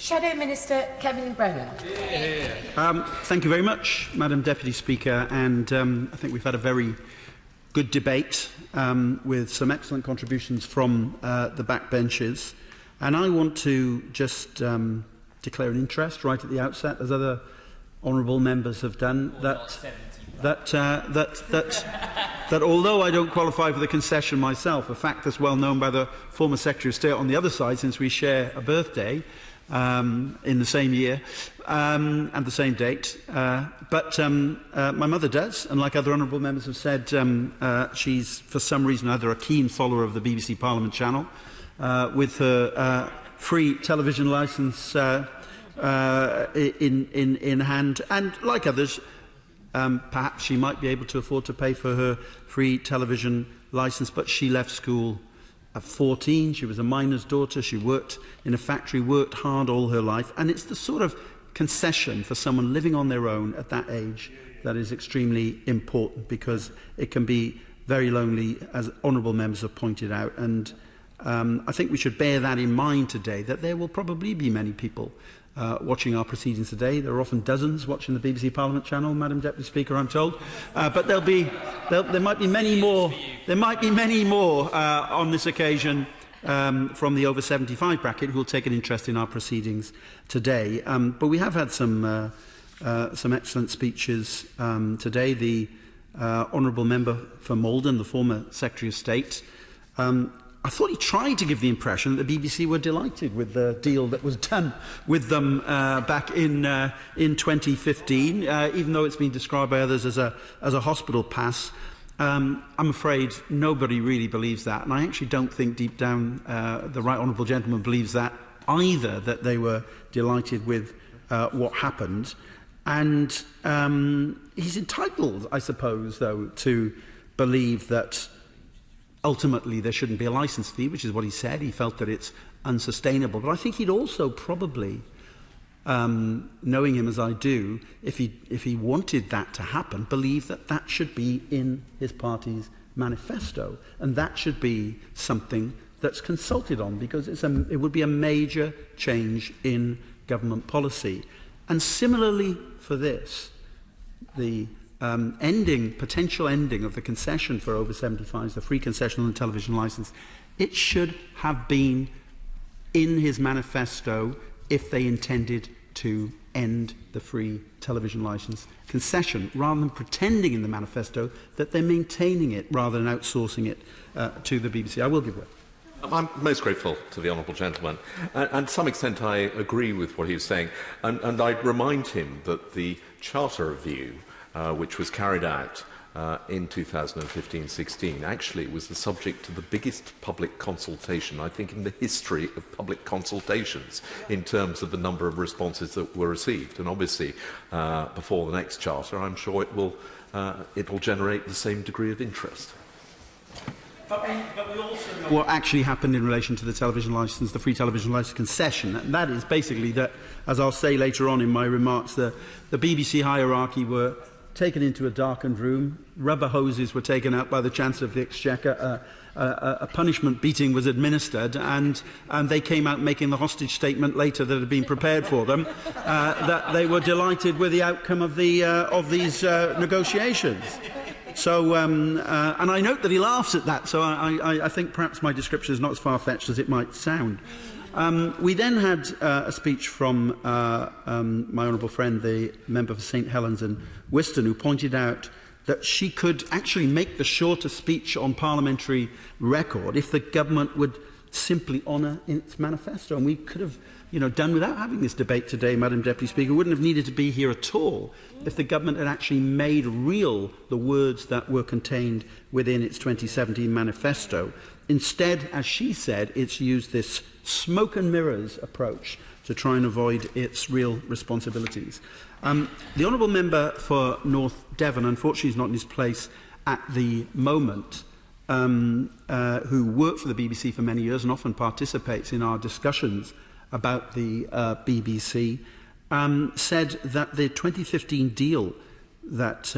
Shadow Minister Kevin Brennan. Thank you very much, Madam Deputy Speaker, and I think we've had a very good debate with some excellent contributions from the backbenches. And I want to just declare an interest right at the outset, as other honourable members have done, that although I don't qualify for the concession myself, a fact that's well known by the former Secretary of State on the other side, since we share a birthday in the same year and the same date, but my mother does, and like other honourable members have said, she's for some reason either a keen follower of the BBC Parliament channel, with her free television licence in hand, and like others, perhaps she might be able to afford to pay for her free television licence, but she left school at 14. She was a miner's daughter. She worked in a factory, worked hard all her life, and it's the sort of concession for someone living on their own at that age that is extremely important, because it can be very lonely, as honourable members have pointed out. And I think we should bear that in mind today, that there will probably be many people watching our proceedings today. There are often dozens watching the BBC Parliament channel, Madam Deputy Speaker, I'm told. But there might be many more. There might be many more on this occasion from the over 75 bracket who will take an interest in our proceedings today. But we have had some excellent speeches today. The honourable member for Malden, the former Secretary of State, I thought he tried to give the impression that the BBC were delighted with the deal that was done with them back in 2015, even though it's been described by others as a hospital pass. I'm afraid nobody really believes that, and I actually don't think deep down the right honourable gentleman believes that either, that they were delighted with what happened. And he's entitled, I suppose, though, to believe that ultimately there shouldn't be a licence fee, which is what he said. He felt that it's unsustainable. But I think he'd also probably, knowing him as I do, if he wanted that to happen, believe that that should be in his party's manifesto, and that should be something that's consulted on, because it would be a major change in government policy. And similarly for this, the potential ending of the concession for over 75s, the free concession on the television licence, it should have been in his manifesto if they intended to end the free television licence concession, rather than pretending in the manifesto that they're maintaining it rather than outsourcing it to the BBC. I will give way. I'm most grateful to the honourable gentleman, and to some extent I agree with what he was saying, and I remind him that the Charter Review, which was carried out in 2015-16, actually was the subject of the biggest public consultation, I think, in the history of public consultations in terms of the number of responses that were received. And obviously, before the next charter, I'm sure it will generate the same degree of interest. But we also know what actually happened in relation to the television licence, the free television licence concession. And that is basically that, as I'll say later on in my remarks, the BBC hierarchy were taken into a darkened room, rubber hoses were taken out by the Chancellor of the Exchequer, a punishment beating was administered, and they came out making the hostage statement later that had been prepared for them, that they were delighted with the outcome of these negotiations. So, and I note that he laughs at that, so I think perhaps my description is not as far-fetched as it might sound. We then had a speech from my honourable friend, the member for St Helens and Whiston, who pointed out that she could actually make the shorter speech on parliamentary record if the government would simply honour its manifesto. And we could have done without having this debate today, Madam Deputy Speaker. We wouldn't have needed to be here at all if the government had actually made real the words that were contained within its 2017 manifesto. Instead, as she said, it's used this smoke and mirrors approach to try and avoid its real responsibilities. The honourable member for North Devon, unfortunately is not in his place at the moment, who worked for the BBC for many years and often participates in our discussions about the BBC, said that the 2015 deal that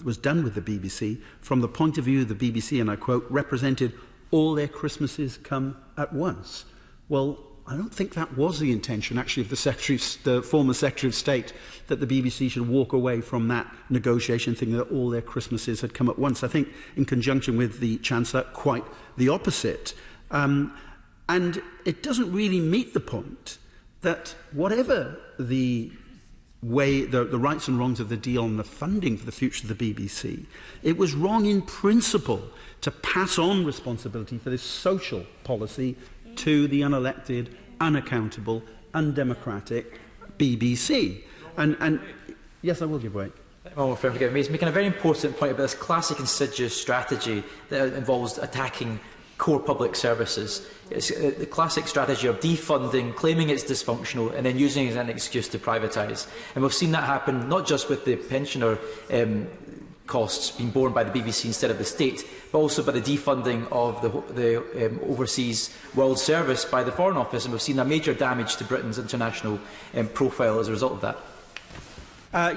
was done with the BBC, from the point of view of the BBC, and I quote, represented all their Christmases come at once. Well, I don't think that was the intention, actually, of the former Secretary of State, that the BBC should walk away from that negotiation, thinking that all their Christmases had come at once. I think, in conjunction with the Chancellor, quite the opposite. And it doesn't really meet the point that whatever the rights and wrongs of the deal and the funding for the future of the BBC, it was wrong in principle to pass on responsibility for this social policy to the unelected, unaccountable, undemocratic BBC. And yes, I will give way. He's making a very important point about this classic insidious strategy that involves attacking core public services. It's the classic strategy of defunding, claiming it's dysfunctional, and then using it as an excuse to privatise. And we've seen that happen not just with the pensioner costs being borne by the BBC instead of the state, but also by the defunding of the overseas World Service by the Foreign Office, and we've seen a major damage to Britain's international profile as a result of that.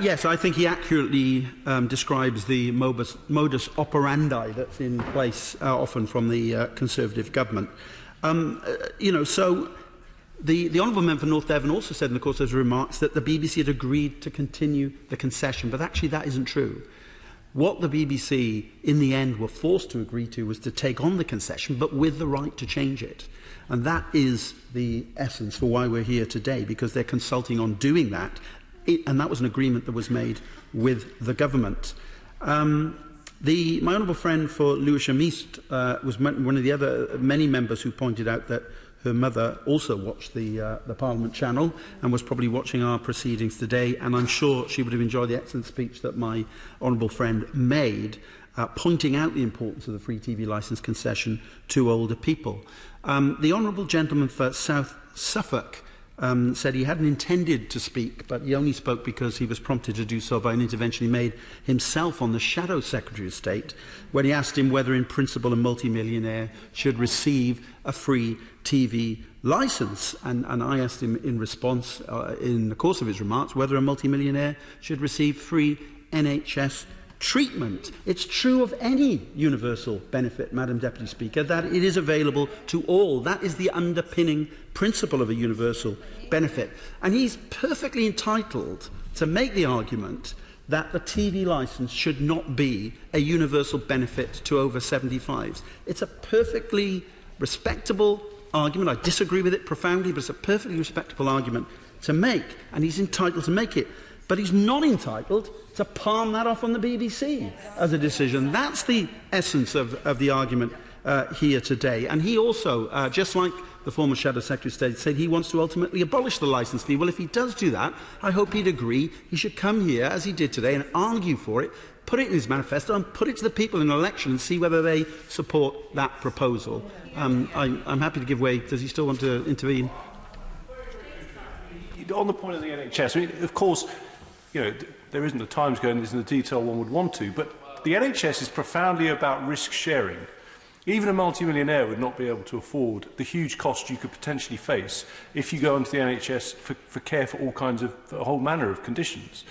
Yes, I think he accurately describes the modus operandi that's in place often from the Conservative government. So the Honourable Member for North Devon also said in the course of his remarks that the BBC had agreed to continue the concession, but actually that isn't true. What the BBC, in the end, were forced to agree to was to take on the concession, but with the right to change it. And that is the essence for why we're here today, because they're consulting on doing that. And that was an agreement that was made with the government. My honourable friend for Lewisham East was one of the other many members who pointed out that her mother also watched the Parliament channel and was probably watching our proceedings today, and I'm sure she would have enjoyed the excellent speech that my honourable friend made, pointing out the importance of the free TV licence concession to older people. The honourable gentleman for South Suffolk said he hadn't intended to speak, but he only spoke because he was prompted to do so by an intervention he made himself on the Shadow Secretary of State, when he asked him whether in principle a multimillionaire should receive a free TV licence. And I asked him in response, in the course of his remarks, whether a multimillionaire should receive free NHS treatment. It's true of any universal benefit, Madam Deputy Speaker, that it is available to all. That is the underpinning principle of a universal benefit. And he's perfectly entitled to make the argument that the TV licence should not be a universal benefit to over 75s. It's a perfectly respectable argument. I disagree with it profoundly, but it's a perfectly respectable argument to make, and he's entitled to make it. But he's not entitled to palm that off on the BBC as a decision. That's the essence of the argument here today. And he also, just like the former Shadow Secretary of State, said he wants to ultimately abolish the licence fee. Well, if he does do that, I hope he'd agree he should come here, as he did today, and argue for it, put it in his manifesto and put it to the people in an election and see whether they support that proposal. I'm happy to give way. Does he still want to intervene? On the point of the NHS, I mean, of course, there isn't the time to go into the detail one would want to, but the NHS is profoundly about risk sharing. Even a multimillionaire would not be able to afford the huge cost you could potentially face if you go into the NHS for care for all kinds of, a whole manner of conditions.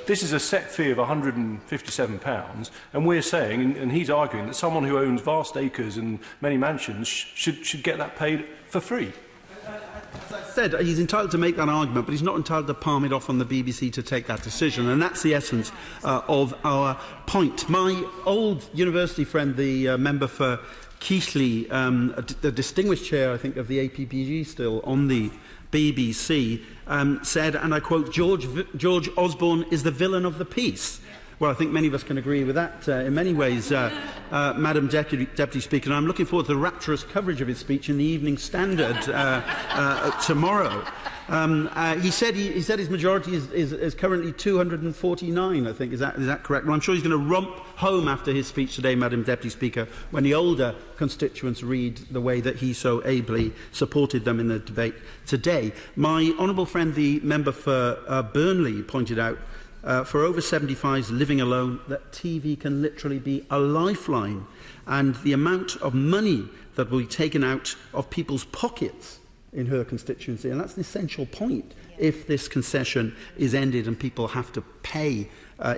This is a set fee of £157, and we're saying, and he's arguing, that someone who owns vast acres and many mansions should get that paid for free. As I said, he's entitled to make that argument, but he's not entitled to palm it off on the BBC to take that decision, and that's the essence of our point. My old university friend, the member for Keighley, the distinguished chair, I think, of the APPG still on the BBC, said, and I quote, George Osborne is the villain of the piece. Well, I think many of us can agree with that in many ways, Madam Deputy Speaker, and I'm looking forward to the rapturous coverage of his speech in the Evening Standard tomorrow. He said his majority is currently 249, I think. Is that correct? Well, I'm sure he's going to romp home after his speech today, Madam Deputy Speaker, when the older constituents read the way that he so ably supported them in the debate today. My honourable friend, the member for Burnley, pointed out for over 75s living alone that TV can literally be a lifeline, and the amount of money that will be taken out of people's pockets in her constituency, and that's the essential point if this concession is ended and people have to pay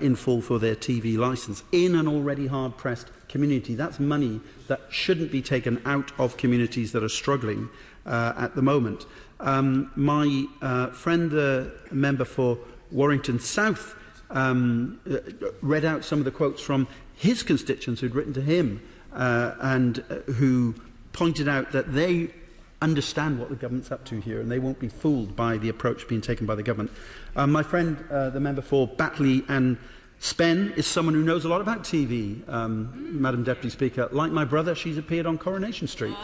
in full for their TV licence in an already hard-pressed community. That's money that shouldn't be taken out of communities that are struggling at the moment. My friend, the member for Warrington South, read out some of the quotes from his constituents who'd written to him and who pointed out that they understand what the government's up to here and they won't be fooled by the approach being taken by the government. My friend, the member for Batley and Spen, is someone who knows a lot about TV, Madam Deputy Speaker. Like my brother, she's appeared on Coronation Street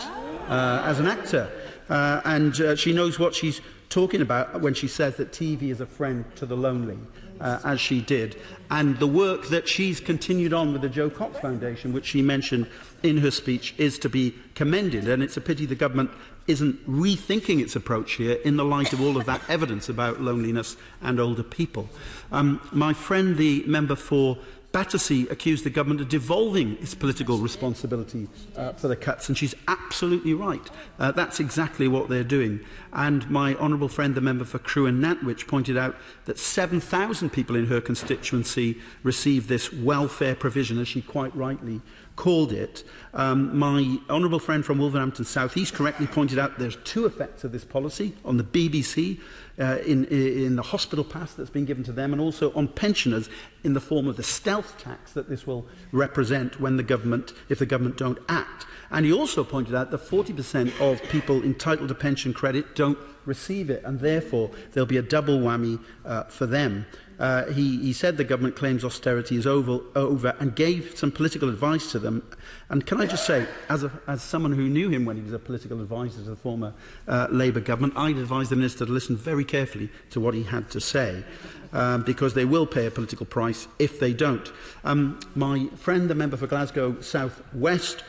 as an actor. And she knows what she's talking about when she says that TV is a friend to the lonely, as she did. And the work that she's continued on with the Joe Cox Foundation, which she mentioned in her speech, is to be commended. And it's a pity the government isn't rethinking its approach here in the light of all of that evidence about loneliness and older people. My friend, the member for Battersea, accused the government of devolving its political responsibility for the cuts, and she's absolutely right. That's exactly what they're doing. And my honourable friend, the member for Crewe and Nantwich, pointed out that 7,000 people in her constituency received this welfare provision, as she quite rightly called it. My honourable friend from Wolverhampton South, he's correctly pointed out there's two effects of this policy on the BBC, in the hospital pass that's been given to them, and also on pensioners in the form of the stealth tax that this will represent when the government, if the government don't act. And he also pointed out that 40% of people entitled to pension credit don't receive it, and therefore there'll be a double whammy for them. He said the government claims austerity is over and gave some political advice to them. And can I just say, as someone who knew him when he was a political advisor to the former Labour government, I'd advise the Minister to listen very carefully to what he had to say, because they will pay a political price if they don't. My friend, the member for Glasgow South West,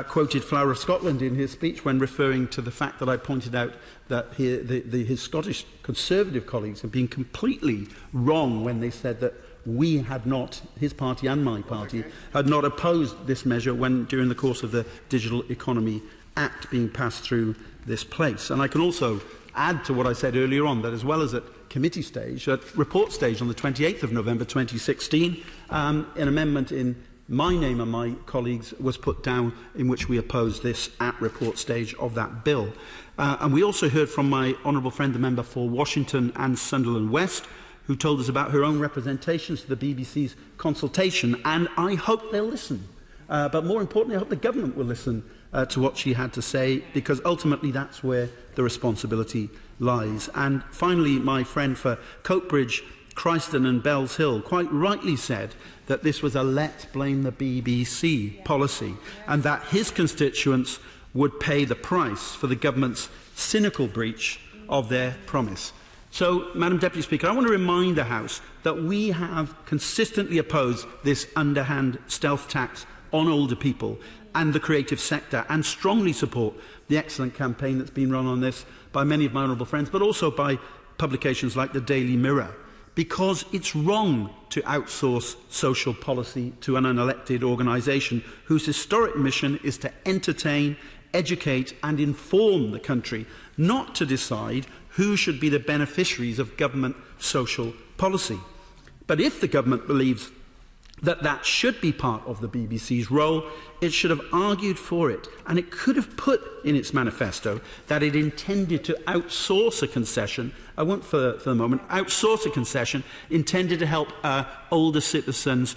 quoted Flower of Scotland in his speech when referring to the fact that I pointed out that his Scottish Conservative colleagues have been completely wrong when they said that we had not, his party and my party, had not opposed this measure when during the course of the Digital Economy Act being passed through this place. And I can also add to what I said earlier on that as well as at committee stage, at report stage on the 28th of November 2016, an amendment in my name and my colleagues was put down in which we opposed this at report stage of that bill. And we also heard from my honourable friend, the member for Washington and Sunderland West, who told us about her own representations to the BBC's consultation, and I hope they'll listen. But more importantly, I hope the government will listen to what she had to say, because ultimately that's where the responsibility lies. And finally, my friend for Coatbridge, Christon and Bells Hill quite rightly said that this was a let's blame the BBC policy, and that his constituents would pay the price for the government's cynical breach of their promise. So, Madam Deputy Speaker, I want to remind the House that we have consistently opposed this underhand stealth tax on older people and the creative sector, and strongly support the excellent campaign that's been run on this by many of my honourable friends, but also by publications like the Daily Mirror, because it's wrong to outsource social policy to an unelected organisation whose historic mission is to entertain, educate and inform the country, not to decide who should be the beneficiaries of government social policy. But if the government believes that that should be part of the BBC's role, it should have argued for it, and it could have put in its manifesto that it intended to outsource a concession, I won't for the moment, outsource a concession intended to help older citizens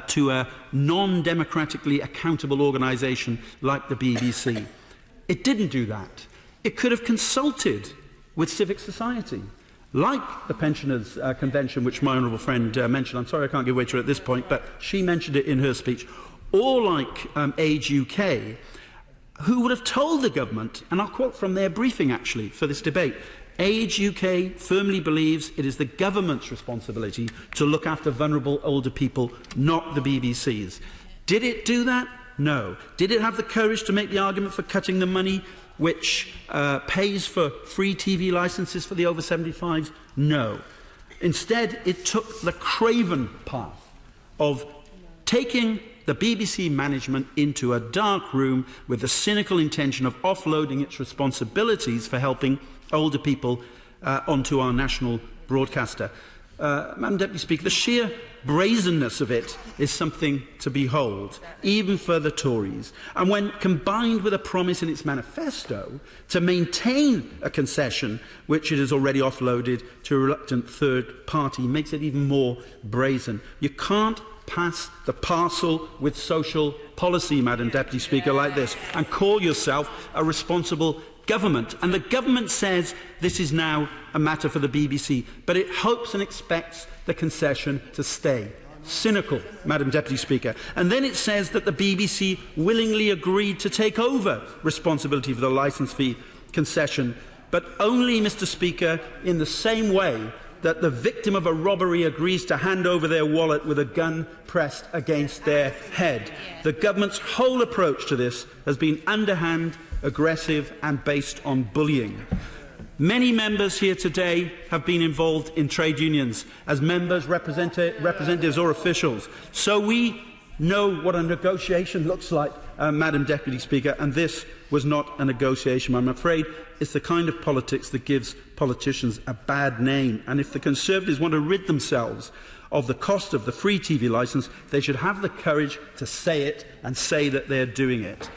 to a non-democratically accountable organisation like the BBC. It didn't do that. It could have consulted with civic society, like the Pensioners' Convention, which my honourable friend mentioned. I'm sorry I can't give way to it at this point, but she mentioned it in her speech. Or like Age UK, who would have told the government, and I'll quote from their briefing actually for this debate, Age UK firmly believes it is the government's responsibility to look after vulnerable older people, not the BBC's. Did it do that? No. Did it have the courage to make the argument for cutting the money which pays for free TV licences for the over 75s? No. Instead, it took the craven path of taking the BBC management into a dark room with the cynical intention of offloading its responsibilities for helping older people onto our national broadcaster. Madam Deputy Speaker, the sheer brazenness of it is something to behold, even for the Tories. And when combined with a promise in its manifesto to maintain a concession which it has already offloaded to a reluctant third party, makes it even more brazen. You can't pass the parcel with social policy, Madam Deputy Speaker, like this, and call yourself a responsible government. And the government says this is now a matter for the BBC, but it hopes and expects the concession to stay. Cynical, Madam Deputy Speaker. And then it says that the BBC willingly agreed to take over responsibility for the licence fee concession, but only, Mr. Speaker, in the same way that the victim of a robbery agrees to hand over their wallet with a gun pressed against their head. The government's whole approach to this has been underhand, aggressive and based on bullying. Many members here today have been involved in trade unions as members, representatives or officials. So we know what a negotiation looks like, Madam Deputy Speaker, and this was not a negotiation. I'm afraid it's the kind of politics that gives politicians a bad name. And if the Conservatives want to rid themselves of the cost of the free TV licence, they should have the courage to say it and say that they're doing it.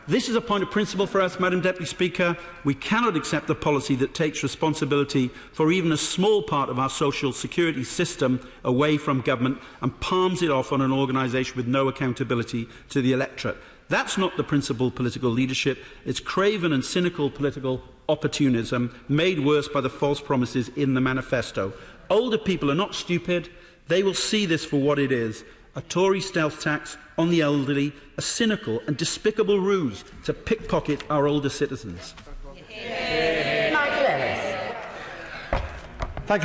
This is a point of principle for us, Madam Deputy Speaker. We cannot accept a policy that takes responsibility for even a small part of our social security system away from government and palms it off on an organisation with no accountability to the electorate. That's not the principled political leadership. It's craven and cynical political opportunism made worse by the false promises in the manifesto. Older people are not stupid. They will see this for what it is: a Tory stealth tax on the elderly, a cynical and despicable ruse to pickpocket our older citizens. Yeah.